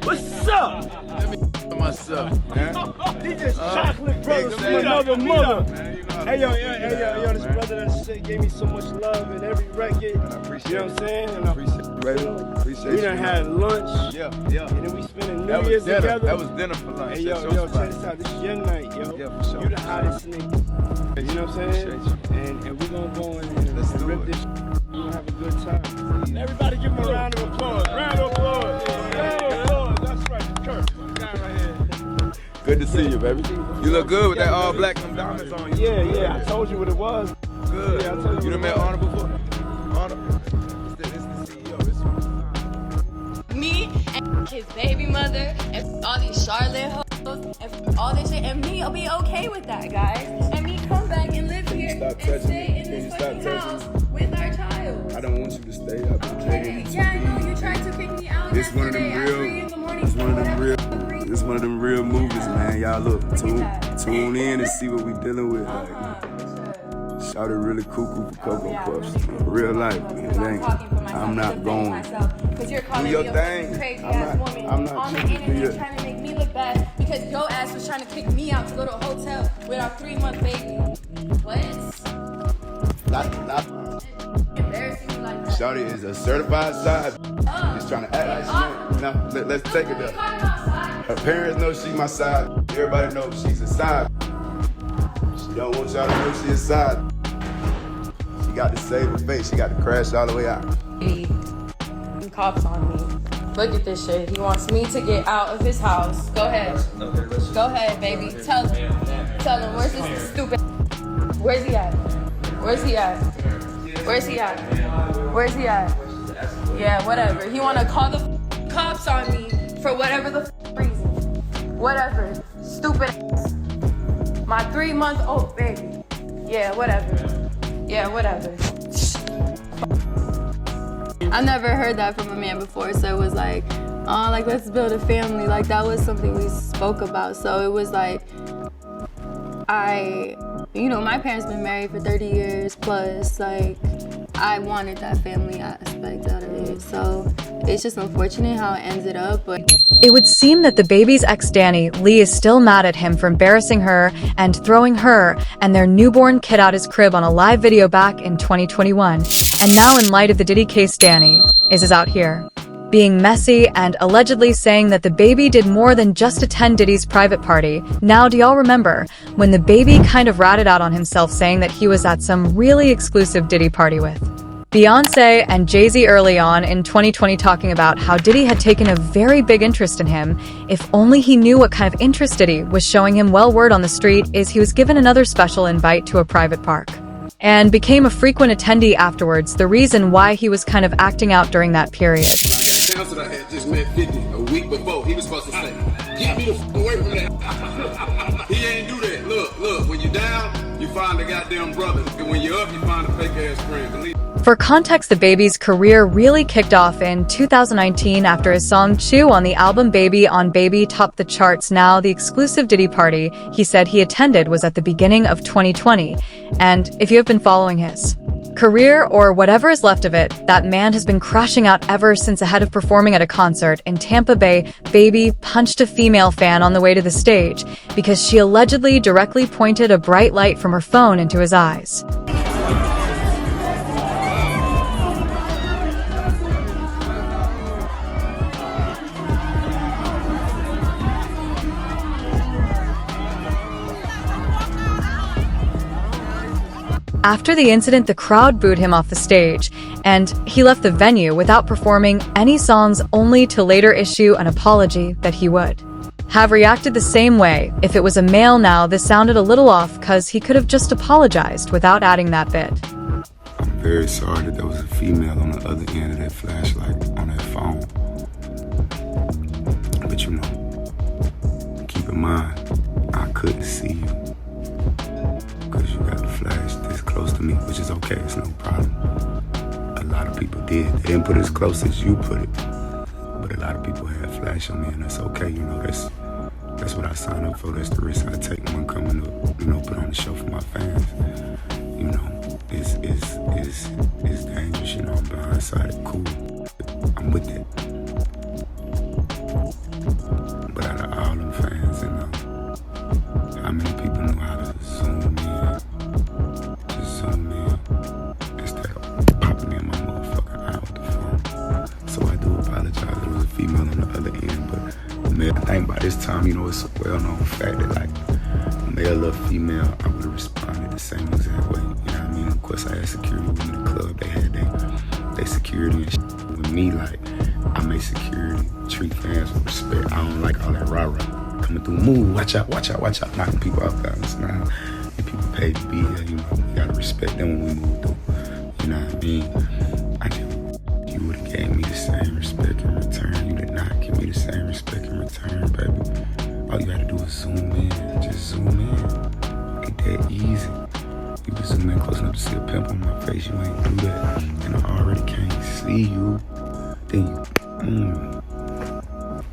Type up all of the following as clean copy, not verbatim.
What's up? Let me myself, man. These is chocolate brothers from another mother. Hey yo, this brother that shit gave me so much love in every record. I appreciate you know what I'm saying? And Appreciate we done had lunch. Yeah. And then we spent New Year's together. That was dinner for lunch. Hey yo, check this out. This is your night, yo. Yeah, for sure. You the hottest nigga. You know what I'm saying? And we gonna go in and rip this shit. We gonna have a good time. Everybody give him a round of applause. Round of applause. That's right, Kurt. Guy right here. Good to see you, baby. You look good with that all black and diamonds on you. Yeah, I told you what it was. Good. Yeah, I told you. You done met Honor before? Honor? It's the CEO. Me and his baby mother and all these Charlotte hoes and all this shit, and me will be okay with that, guys. And me come back and live here and stay in this fucking house with our child. I don't want you to stay up. Okay, yeah, I know you tried to kick me out yesterday at 3 in the morning. This one of them real movies, man. Y'all look, tune in and see what we dealing with. Shouted really cuckoo for Cocoa Puffs. Real life, man. I'm not going. Because you're calling me a crazy ass woman on the internet trying to make me look bad because your ass was trying to kick me out to go to a hotel with our 3-month baby. What? Embarrassing me like that. Shawty is a certified side. Just trying to act like she. No, let's take it there. Her parents know she my side. Everybody knows she's a side. She don't want y'all to know she's a side. She got to save her face. She got to crash all the way out. Cops on me. Look at this shit. He wants me to get out of his house. Go ahead. Go ahead, baby. Tell him. Where's this stupid? Where's he at? Where's he at? Where's he at? Where's he at? Yeah, whatever. He want to call the cops on me for whatever the reason. Whatever. Stupid ass. My 3-month-old baby. Yeah, whatever. Yeah, whatever. I've never heard that from a man before, so it was like, oh, like, let's build a family. Like, that was something we spoke about. So it was like, my parents been married for 30 years plus, like, I wanted that family aspect out of it. So it's just unfortunate how it ended up, but. It would seem that DaBaby's ex Danny, Lee, is still mad at him for embarrassing her and throwing her and their newborn kid out his crib on a live video back in 2021. And now, in light of the Diddy case, Danny is out here being messy and allegedly saying that DaBaby did more than just attend Diddy's private party. Now, do y'all remember when DaBaby kind of ratted out on himself saying that he was at some really exclusive Diddy party with Beyonce and Jay-Z early on in 2020, talking about how Diddy had taken a very big interest in him. If only he knew what kind of interest Diddy was showing him. Well, word on the street is he was given another special invite to a private park and became a frequent attendee afterwards, the reason why he was kind of acting out during that period. Townsend I had just met 50 a week before. He was supposed to say, get me the f away from that. He ain't do that. Look, when you're down, you find a goddamn brother. And when you're up, you find a fake ass friend. For context, DaBaby's career really kicked off in 2019 after his song Chew on the album Baby on Baby topped the charts. Now, the exclusive Diddy party he said he attended was at the beginning of 2020. And if you have been following his career, or whatever is left of it, that man has been crashing out ever since. Ahead of performing at a concert in Tampa Bay, Baby punched a female fan on the way to the stage because she allegedly directly pointed a bright light from her phone into his eyes. After the incident, the crowd booed him off the stage, and he left the venue without performing any songs, only to later issue an apology that he would have reacted the same way if it was a male. Now, this sounded a little off because he could have just apologized without adding that bit. I'm very sorry that there was a female on the other end of that flashlight on that phone. But keep in mind, I couldn't see you. Because you got the flash this close to me, which is okay, it's no problem. A lot of people did. They didn't put it as close as you put it. But a lot of people had flash on me, and that's okay, that's what I signed up for. That's the risk I take when I'm coming up, put on the show for my fans. It's dangerous, I'm outside, cool. I'm with it. But out of all them fans, how many people knew how to zoom in? Just zoom in. Instead of popping me in my motherfucking eye with the phone. So I do apologize. There was a female on the other end, but male, I think by this time, it's a well-known fact that, like, male or female, I would have responded the same exact way. You know what I mean? Of course, I had security in the club. They had they security and shit. With me, like, I make security treat fans with respect. I don't like all that rah-rah coming through. Move, watch out, knocking people out. Guys. Now, if people pay to be here, we gotta respect them when we move through. You know what I mean? You would have gave me the same respect in return. You did not give me the same respect in return, baby. All you had to do was zoom in. Just zoom in. Ain't that easy. You can zoom in close enough to see a pimple on my face. You ain't do that. And I already can't see you. Then you,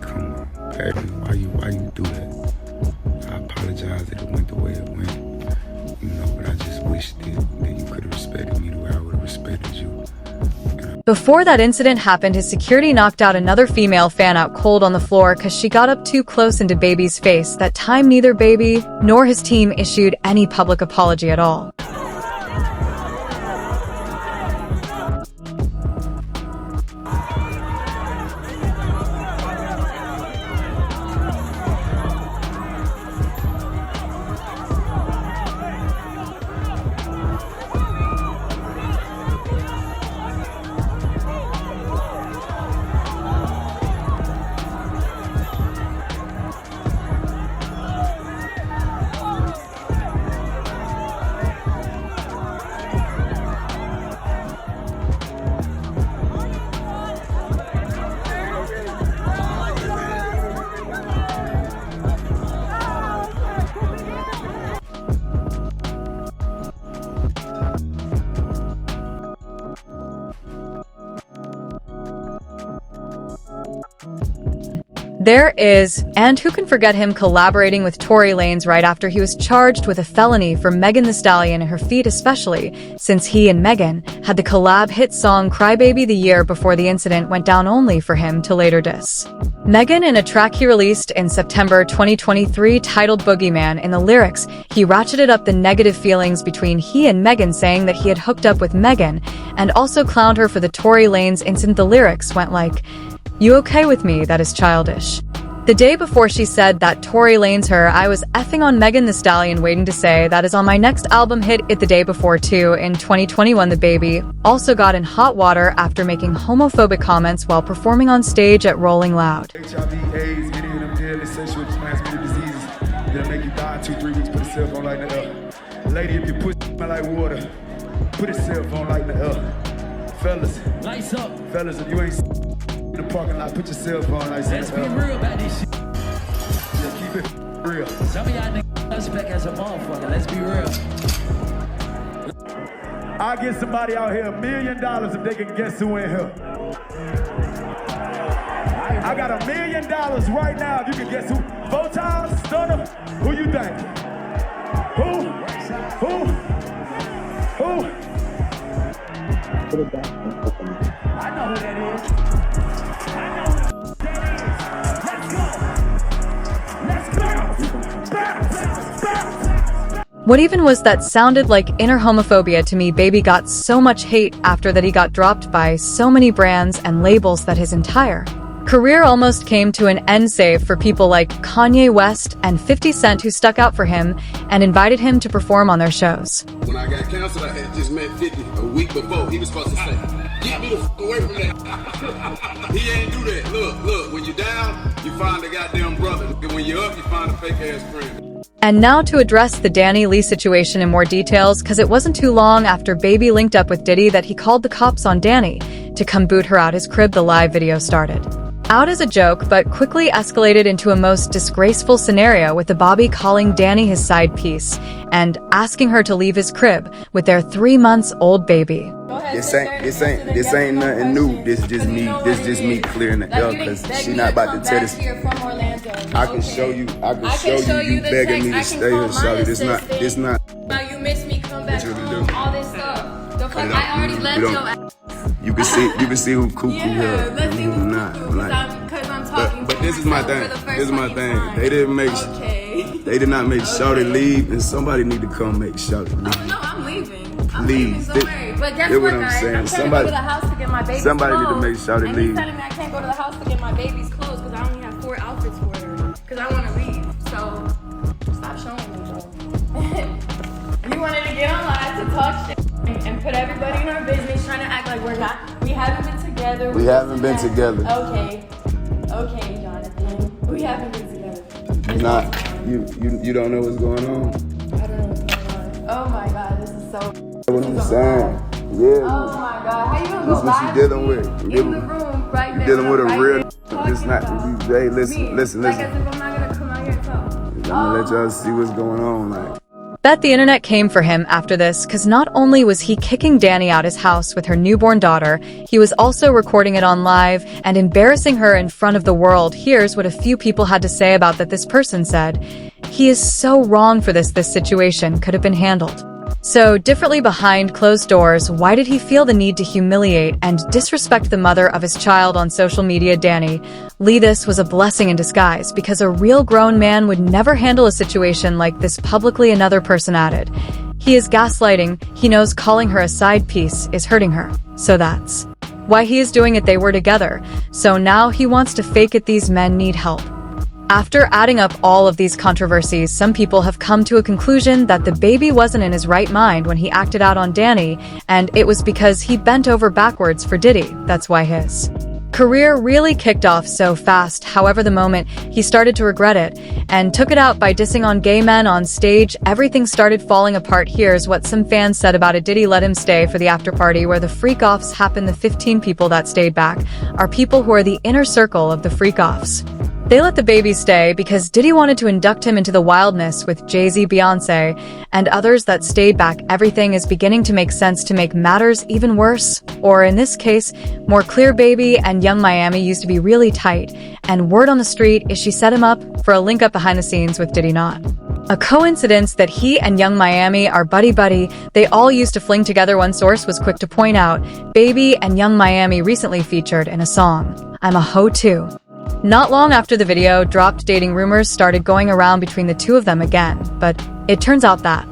come on, baby. Why you do that? I apologize that it went the way it went. But I just wish that you could have respected me the way I would have respected you. Before that incident happened, his security knocked out another female fan out cold on the floor because she got up too close into DaBaby's face. That time, neither Baby nor his team issued any public apology at all. There is, and who can forget him collaborating with Tory Lanez right after he was charged with a felony for Megan Thee Stallion and her feet, especially since he and Megan had the collab hit song Cry Baby the year before the incident went down, only for him to later diss Megan in a track he released in September 2023 titled Boogeyman. In the lyrics, he ratcheted up the negative feelings between he and Megan, saying that he had hooked up with Megan, and also clowned her for the Tory Lanez incident. The lyrics went like, "You okay with me? That is childish." The day before she said that Tory Lanez her, "I was effing on Megan Thee Stallion, waiting to say that is on my next album hit it." The day before too, in 2021, DaBaby also got in hot water after making homophobic comments while performing on stage at Rolling Loud. HIV, AIDS, any of them deadly sexually transmitted diseases that'll make you die in 2-3 weeks. Put a cell phone light in the air. Lady, if your pussy smell like water, put a cell phone light in the air. Fellas, lights up. Fellas, if you ain't in the parking lot, put your cell phone lights in the air. Let's be real about this shit. Yeah, keep it real. Some of y'all niggas suspect as a motherfucker. Let's be real. I'll get somebody out here $1 million if they can guess who in here. I got $1 million right now if you can guess who. Photon, Stunner, who you think? Who? I know who that is. What even was that? Sounded like inner homophobia to me. Baby got so much hate after that he got dropped by so many brands and labels that his entire career almost came to an end, save for people like Kanye West and 50 Cent, who stuck out for him and invited him to perform on their shows. When I got canceled, I had just met 50 a week before. He was supposed to say, "Get me the f away from that." He ain't do that. Look, when you're down, you find a goddamn brother. And when you're up, you find a fake ass friend. And now to address the Danny Lee situation in more details, because it wasn't too long after Baby linked up with Diddy that he called the cops on Danny to come boot her out his crib. The live video started out as a joke, but quickly escalated into a most disgraceful scenario, with DaBaby calling Danny his side piece and asking her to leave his crib with their 3-month-old baby. This ain't nothing new. This just me clearing the air, because she not about to tell this. I can show you. You begging me to stay here, shawty. This not. Now you miss me, come back What you home, gonna do? all this stuff. The fuck, I already left your ass. You can see who cuckoo here let's and see who who's not. cuckoo, Like, because I'm talking but to this is my myself thing. for the first This is my fucking thing. time. They didn't make. Okay. They did not make Shawty leave, and somebody need to come make Shawty leave. Oh, no, I'm leaving. I'm Leave. leaving, don't worry. But guess Hear what, what I'm guys? saying. I'm trying Somebody- to go to the house to get my baby's somebody need to clothes. make Shawty and leave. he's telling me I can't go to the house to get my baby's clothes because I only have 4 outfits for her. Because I want to leave. So, stop showing me, though. You wanted to get on live to talk shit and put everybody in our business, trying to act like we haven't been together. We haven't been together. Okay, Jonathan. We haven't been together. It's Not all fine. you don't know what's going on. I don't know what's going on. Oh my God, this is so. What I'm saying. Yeah. Oh my God, how you gonna This go what you live dealing with with. me You in the room right You there? dealing with a right real. there talking It's not. about Hey, listen, me. listen, Like listen. as if I'm not gonna come out here and talk. I'm gonna let y'all see what's going on. Like. Bet the internet came for him after this, because not only was he kicking Danny out his house with her newborn daughter, he was also recording it on live and embarrassing her in front of the world. Here's what a few people had to say about that. This person said, "He is so wrong for this. This situation could have been handled so differently behind closed doors. Why did he feel the need to humiliate and disrespect the mother of his child on social media?" Danny Lee, this was a blessing in disguise, because a real grown man would never handle a situation like this publicly. Another person added, "He is gaslighting. He knows calling her a side piece is hurting her. So that's why he is doing it. They were together. So now he wants to fake it. These men need help." After adding up all of these controversies, some people have come to a conclusion that DaBaby wasn't in his right mind when he acted out on Danny, and it was because he bent over backwards for Diddy. That's why his career really kicked off so fast. However, the moment he started to regret it and took it out by dissing on gay men on stage, everything started falling apart. Here's what some fans said about it. Diddy let him stay for the after party where the freak-offs happened. The 15 people that stayed back are people who are the inner circle of the freak-offs. They let DaBaby stay because Diddy wanted to induct him into the wildness with Jay-Z, Beyonce, and others that stayed back. Everything is beginning to make sense. To make matters even worse, or in this case, more clear, Baby and Young Miami used to be really tight, and word on the street is she set him up for a link up behind the scenes with Diddy. Not a coincidence that he and Young Miami are buddy-buddy. They all used to fling together. One source was quick to point out, Baby and Young Miami recently featured in a song, "I'm a Hoe Too." Not long after the video dropped, dating rumors started going around between the two of them again, but it turns out that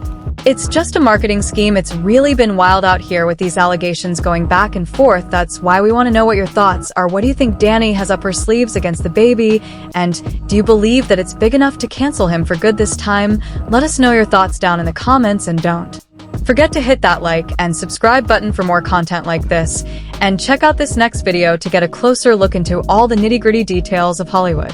it's just a marketing scheme. It's really been wild out here with these allegations going back and forth. That's why we want to know what your thoughts are. What do you think Danny has up her sleeves against DaBaby? And do you believe that it's big enough to cancel him for good this time? Let us know your thoughts down in the comments, and don't forget to hit that like and subscribe button for more content like this. And check out this next video to get a closer look into all the nitty-gritty details of Hollywood.